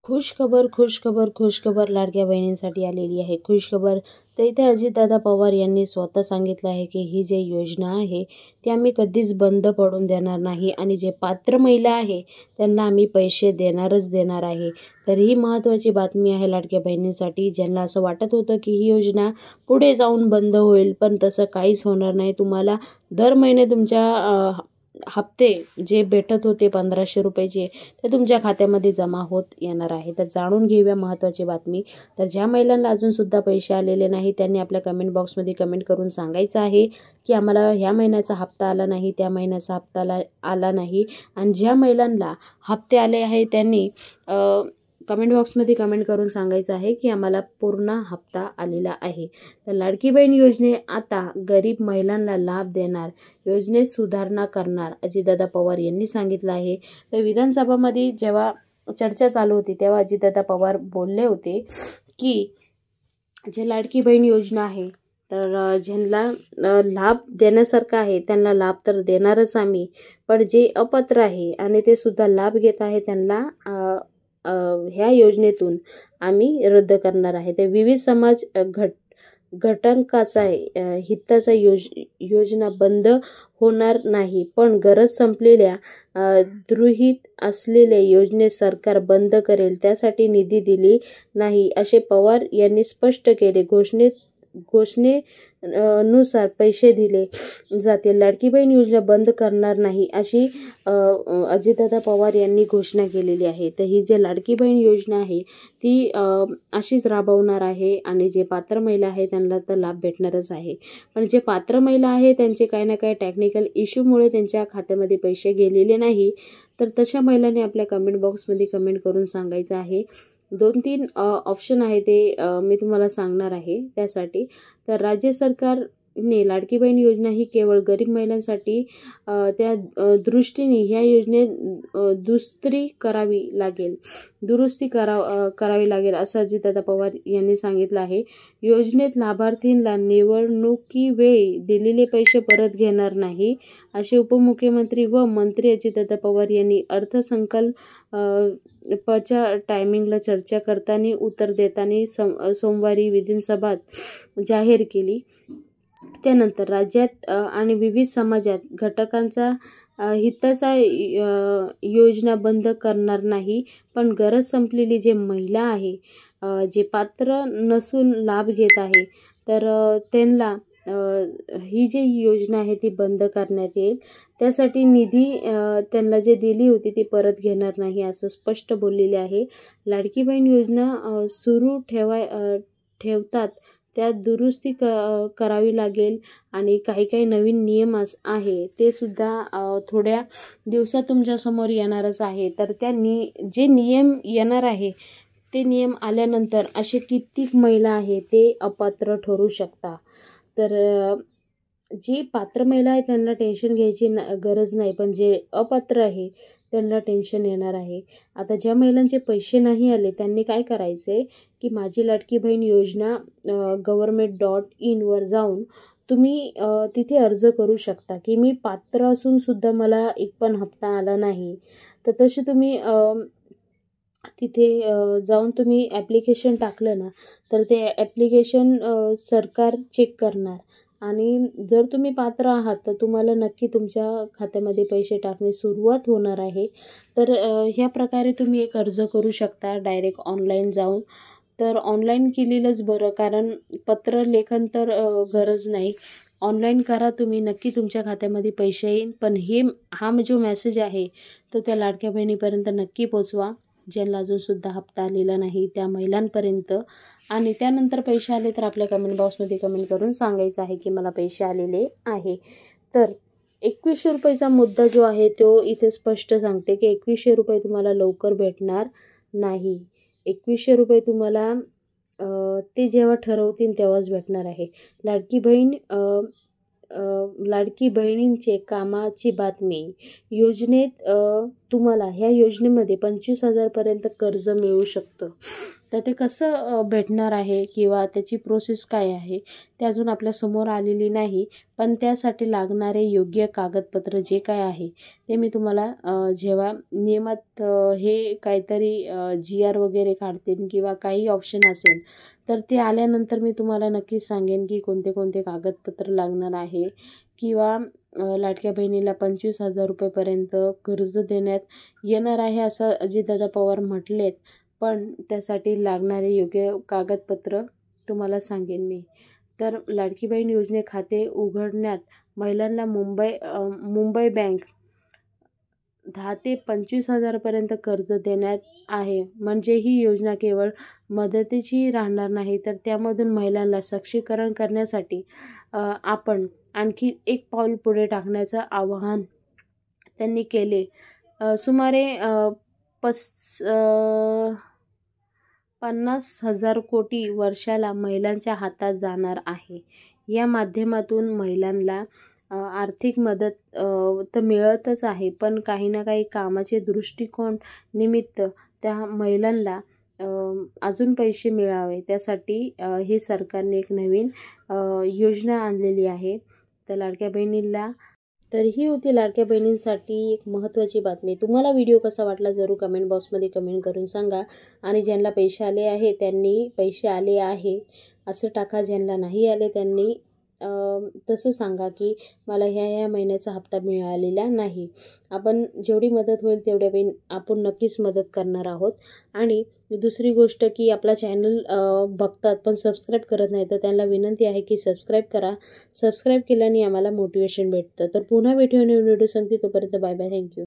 खुश खबर लाडक्या बहिणींसाठी आलेली आहे. खुश खबर तर इथे अजितदादा पवार यांनी स्वतः सांगितलं आहे की ही जी योजना आहे ती आम्ही कधीच बंद पडून देणार नाही आणि जे पात्र महिला आहे त्यांना आम्ही पैसे देणार आहे. तर ही महत्त्वाची बातमी आहे लाडक्या बहिणींसाठी. ज्यांना असं वाटत होतं की ही योजना पुढे जाऊन बंद होईल, पण तसं काहीच होणार नाही. तुम्हाला दर महिने तुमच्या हप्ते जे भेटत होते 1500 रुपयाचे ते तुमच्या खात्यामध्ये जमा होत येणार आहे. तर जाणून घेऊया महत्त्वाची बातमी. तर ज्या महिलांना अजूनसुद्धा पैसे आलेले नाही त्यांनी आपल्या कमेंट बॉक्समध्ये कमेंट करून सांगायचं आहे की आम्हाला ह्या महिन्याचा हप्ता आला नाही, त्या महिन्याचा हप्ता आला नाही. आणि ज्या महिलांना हप्ते आले आहे त्यांनी कमेंट बॉक्समध्ये कमेंट करून सांगायचं आहे की आम्हाला पूर्ण हप्ता आलेला आहे. तर लाडकी बहीण योजने आता गरीब महिलांना लाभ देणार, योजनेत सुधारणा करणार अजितदादा पवार यांनी सांगितलं आहे. तर विधानसभामध्ये जेव्हा चर्चा चालू होती तेव्हा अजितदादा पवार बोलले होते की जे लाडकी बहीण योजना आहे तर ज्यांना लाभ देण्यासारखा आहे त्यांना लाभ तर देणारच आम्ही, पण जे अपात्र आहे आणि ते सुद्धा लाभ घेत आहे त्यांना ह्या योजनेतून आम्ही रद्द करणार आहे. ते विविध समाज घटकाचा हिताचा योजना बंद होणार नाही, पण गरज संपलेल्या गृहीत असलेल्या योजनेत सरकार बंद करेल, त्यासाठी निधी दिली नाही असे पवार यांनी स्पष्ट केले. घोषणेनुसार पैसे दिले जातील. लाडकी बहीण योजना बंद करणार नाही अशी अजितदादा पवार यांनी घोषणा केलेली आहे. तर ही जी लाडकी बहीण योजना आहे ती अशीच राबवणार आहे आणि जे पात्र महिला आहे त्यांना तर लाभ भेटणारच आहे. पण जे पात्र महिला आहे त्यांचे काही ना काही टेक्निकल इश्यूमुळे त्यांच्या खात्यामध्ये पैसे गेलेले नाही, तर तशा महिलांनी आपल्या कमेंट बॉक्समध्ये कमेंट करून सांगायचं आहे. 2-3 ऑप्शन आहे ते मी तुम्हाला सांगणार आहे त्यासाठी. तर राज्य सरकारने लाडकी बहीण योजना ही केवळ गरीब महिलांसाठी त्या दृष्टीने ह्या योजनेत दुरुस्ती करावी लागेल असं अजितदादा पवार यांनी सांगितलं आहे. योजनेत लाभार्थींना निवडणुकीवेळी दिलेले पैसे परत घेणार नाही असे उपमुख्यमंत्री व मंत्री अजितदादा पवार यांनी अर्थसंकल्पाच्या टायमिंगला चर्चा करताना उत्तर देताना सोमवारी विधानसभेत जाहीर केली. त्यानंतर राज्यात आणि विविध समाजात घटकांचा हिताचा योजना बंद करणार नाही, पण गरज संपलेली जे महिला आहे जे पात्र नसून लाभ घेत आहे तर त्यांना ही जी योजना आहे ती बंद करण्यात येईल. त्यासाठी निधी त्यांना जे दिली होती ती परत घेणार नाही असं स्पष्ट बोललेले आहे. लाडकी बहीण योजना सुरू ठेवतात त्यात दुरुस्ती करावी लागेल आणि काही नवीन नियम आहे ते सुद्धा थोड्या दिवसात तुमच्यासमोर येणारच आहे. तर जे नियम येणार आहे ते नियम आल्यानंतर असे कित्येक महिला आहे ते अपात्र ठरू शकतात. तर जी पात्र महिला आहे त्यांना टेन्शन घ्यायची गरज नाही, पण जे अपात्र आहे त्यांना टेन्शन येणार आहे. आता ज्या महिलांचे पैसे नाही आले त्यांनी काय करायचं आहे की माझी लाडकी बहीण योजना government.in वर जाऊन तुम्ही तिथे अर्ज करू शकता की मी पात्र असून सुद्धा मला एक पण हप्ता आला नाही. तर तसे तुम्ही तिथे जाऊन तुम्ही ॲप्लिकेशन टाकलं ना तर ते ॲप्लिकेशन सरकार चेक करणार आणि जर तुम्ही पात्र आहात तर तुम्हाला नक्की तुमच्या खात्यामध्ये पैसे टाकणे सुरुवात होणार आहे. तर ह्या प्रकारे तुम्ही एक अर्ज करू शकता डायरेक्ट ऑनलाईन जाऊन. तर ऑनलाईन केलेलंच बरं, कारण पत्र लेखन तर गरज नाही. ऑनलाईन करा तुम्ही, नक्की तुमच्या खात्यामध्ये पैसे येईल. पण हा जो मेसेज आहे तो त्या लाडक्या बहिणीपर्यंत नक्की पोचवा ज्यांना अजूनसुद्धा हप्ता आलेला नाही त्या महिलांपर्यंत. आणि त्यानंतर पैसे आले तर आपल्या कमेंट बॉक्समध्ये कमेंट करून सांगायचं आहे की मला पैसे आलेले आहे. तर 2100 रुपयाचा मुद्दा जो आहे तो इथे स्पष्ट सांगते की 2100 रुपये तुम्हाला लवकर भेटणार नाही. 2100 रुपये तुम्हाला ते जेव्हा ठरवतील तेव्हाच भेटणार आहे. लाडकी बहिणींचे कामाची बातमी. योजनेत तुम्हाला ह्या योजनेमध्ये 25,000पर्यंत कर्ज मिळू शकतं. तर ते कसं भेटणार आहे किंवा त्याची प्रोसेस काय आहे ते अजून आपल्यासमोर आलेली नाही. पण त्यासाठी लागणारे योग्य कागदपत्र जे काय आहे ते मी तुम्हाला जेव्हा नियमात हे काहीतरी GR वगैरे काढतील किंवा काही ऑप्शन असेल तर ते आल्यानंतर मी तुम्हाला नक्कीच सांगेन की कोणते कोणते कागदपत्र लागणार आहे किंवा लाडक्या बहिणीला 25,000 रुपयेपर्यंत कर्ज देण्यात येणार आहे असं अजितदादा पवार म्हटलेत. पण त्यासाठी लागणारे योग्य कागदपत्र तुम्हाला सांगेन मी. तर लाडकी बहीण योजने खाते उघडण्यात महिलांना मुंबई बँक 10 ते 25,000पर्यंत कर्ज देण्यात आहे. म्हणजे ही योजना केवळ मदतीची राहणार नाही तर त्यामधून महिलांना सक्षमीकरण करण्यासाठी आपण आणखी एक पाऊल पुढे टाकण्याचं आवाहन त्यांनी केले. सुमारे 50,000 कोटी वर्षाला महिलांच्या हातात जाणार आहे. या माध्यमातून महिलांना आर्थिक मदत तर मिळतच आहे, पण काही ना काही कामाचे दृष्टिकोन निमित्त त्या महिलांना अजून पैसे मिळावे त्यासाठी हे सरकारने एक नवीन योजना आणलेली आहे. तर लाडक्या बहिणीला तर ही होती लाडक्या बहिणींसाठी एक महत्त्वाची बातमी. तुम्हाला व्हिडिओ कसा वाटला जरूर कमेंट बॉक्समध्ये कमेंट करून सांगा. आणि ज्यांना पैसे आले आहे त्यांनी पैसे आले आहे असं टाका. ज्यांना नाही आले त्यांनी तसं सांगा की मला ह्या महिन्याचा हप्ता मिळालेला नाही. आपण जेवढी मदत होईल तेवढ्या आपण नक्कीच मदत करणार आहोत. आणि दुसरी गोष्ट की आपला चॅनल बघतात पण सबस्क्राईब करत नाही तर त्यांना विनंती आहे की सबस्क्राईब करा. सबस्क्राईब केल्याने आम्हाला मोटिवेशन भेटतं. तर पुन्हा भेटूया नवीन व्हिडिओ सांगते. तोपर्यंत बाय बाय. थँक्यू.